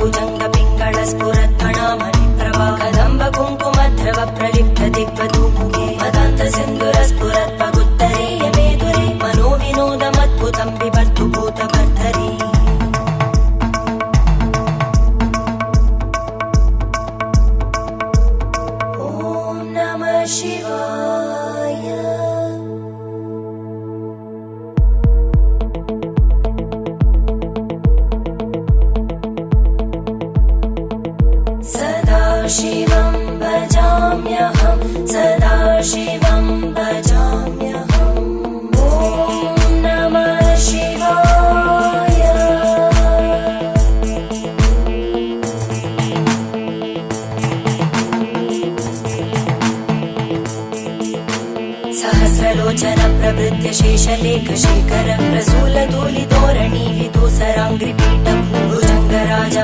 भुजंग पिंगल स्फुरत्फणामणि प्रभा कदंब कुंकुमद्रव प्रलिप्त दिग्वधूमुखे मदान्त सिंधुर स्फुरत् पगुत्तरीय मेदुरे मनोविनोदमद्भुतं बिभर्तु भूतभर्तरी ॐ नमः शिवाय। सदाशिवं भजाम्यहं सदाशिवं भजाम्यहम् ॐ नमः शिवाय। सहस्रलोचन प्रभृत्य शेषलेख शेखर प्रसूल धूलिधोरणि विदूसराङ्घ्रिपीठ भुजङ्गराज